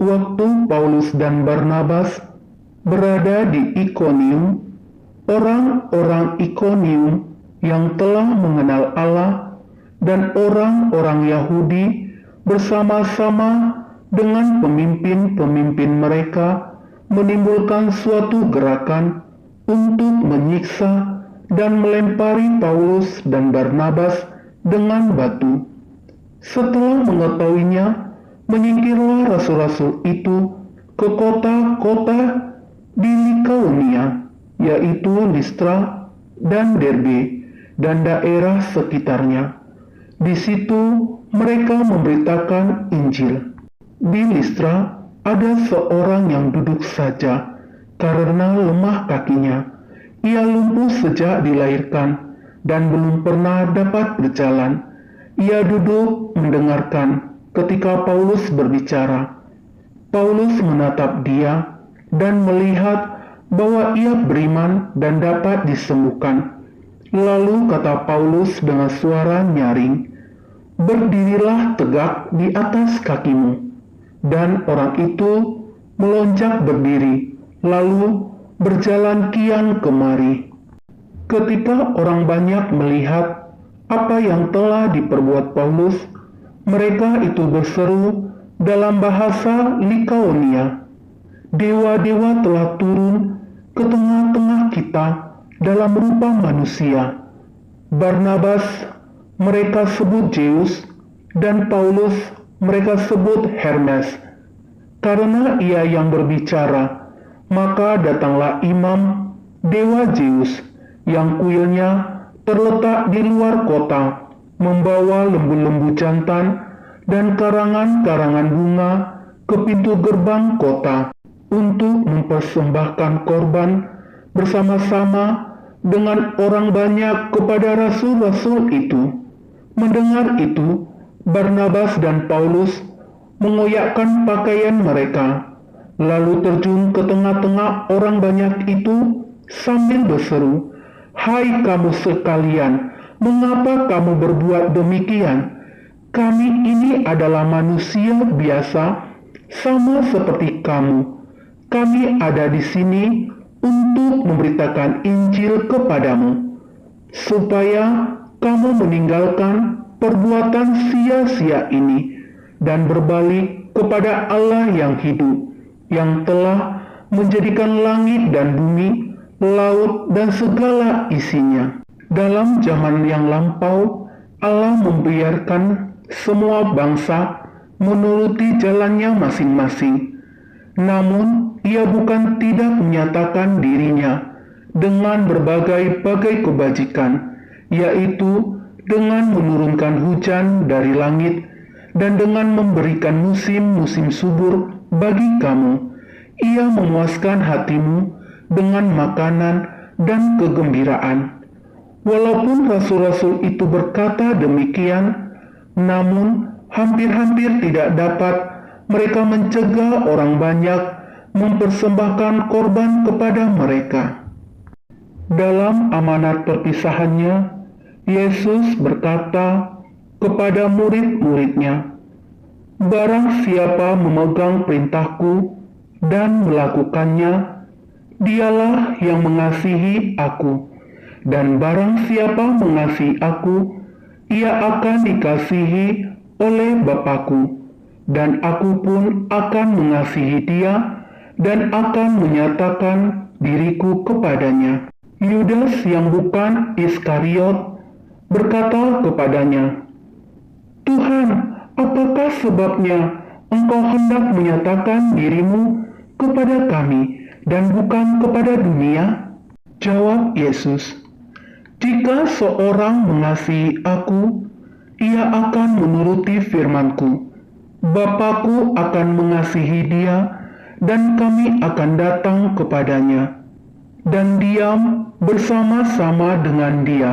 Waktu Paulus dan Barnabas berada di Ikonium, orang-orang Ikonium yang telah mengenal Allah dan orang-orang Yahudi bersama-sama dengan pemimpin-pemimpin mereka menimbulkan suatu gerakan untuk menyiksa dan melempari Paulus dan Barnabas dengan batu. Setelah mengetahuinya, menyingkirlah rasul-rasul itu ke kota-kota di Likaonia, yaitu Listra dan Derbe dan daerah sekitarnya. Di situ mereka memberitakan Injil. Di Listra ada seorang yang duduk saja karena lemah kakinya. Ia lumpuh sejak dilahirkan dan belum pernah dapat berjalan. Ia duduk mendengarkan ketika Paulus berbicara. Paulus menatap dia dan melihat bahwa ia beriman dan dapat disembuhkan. Lalu kata Paulus dengan suara nyaring, "Berdirilah tegak di atas kakimu." Dan orang itu melonjak berdiri, lalu berjalan kian kemari. Ketika orang banyak melihat apa yang telah diperbuat Paulus, mereka itu berseru dalam bahasa Likaonia, "Dewa-dewa telah turun ke tengah-tengah kita dalam rupa manusia." Barnabas mereka sebut Zeus, dan Paulus mereka sebut Hermes. Karena ia yang berbicara, maka datanglah imam dewa Zeus yang kuilnya terletak di luar kota, membawa lembu-lembu jantan dan karangan-karangan bunga ke pintu gerbang kota untuk mempersembahkan korban bersama-sama dengan orang banyak kepada rasul-rasul itu. Mendengar itu, Barnabas dan Paulus mengoyakkan pakaian mereka, lalu terjun ke tengah-tengah orang banyak itu sambil berseru, "Hai kamu sekalian, mengapa kamu berbuat demikian? Kami ini adalah manusia biasa, sama seperti kamu. Kami ada di sini untuk memberitakan Injil kepadamu, supaya kamu meninggalkan perbuatan sia-sia ini dan berbalik kepada Allah yang hidup, yang telah menjadikan langit dan bumi, laut dan segala isinya. Dalam zaman yang lampau, Allah membiarkan semua bangsa menuruti jalannya masing-masing. Namun, ia bukan tidak menyatakan dirinya dengan berbagai-bagai kebajikan, yaitu dengan menurunkan hujan dari langit dan dengan memberikan musim-musim subur bagi kamu. Ia memuaskan hatimu dengan makanan dan kegembiraan. Walaupun rasul-rasul itu berkata demikian, namun hampir-hampir tidak dapat mereka mencegah orang banyak mempersembahkan korban kepada mereka. Dalam amanat perpisahannya, Yesus berkata kepada murid-muridnya, "Barang siapa memegang perintahku dan melakukannya, dialah yang mengasihi aku. Dan barang siapa mengasihi aku, ia akan dikasihi oleh Bapa-Ku, dan aku pun akan mengasihi dia dan akan menyatakan diriku kepadanya." Yudas yang bukan Iskariot berkata kepadanya, "Tuhan, apakah sebabnya Engkau hendak menyatakan dirimu kepada kami dan bukan kepada dunia?" Jawab Yesus, "Jika seorang mengasihi aku, ia akan menuruti firman-Ku. Bapa-Ku akan mengasihi dia, dan kami akan datang kepadanya dan diam bersama-sama dengan dia.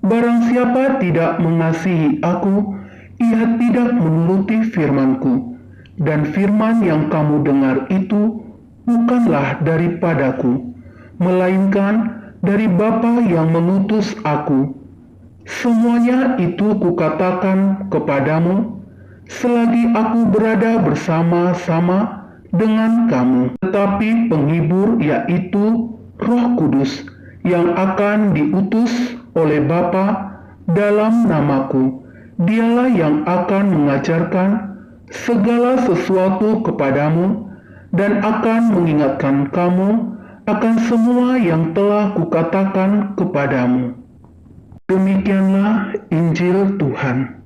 Barang siapa tidak mengasihi aku, ia tidak menuruti firman-Ku, dan firman yang kamu dengar itu bukanlah daripadaku, melainkan dari Bapa yang mengutus aku. Semuanya itu kukatakan kepadamu selagi aku berada bersama-sama dengan kamu. Tetapi penghibur, yaitu Roh Kudus, yang akan diutus oleh Bapa dalam namaku, Dialah yang akan mengajarkan segala sesuatu kepadamu dan akan mengingatkan kamu akan semua yang telah kukatakan kepadamu. Demikianlah Injil Tuhan.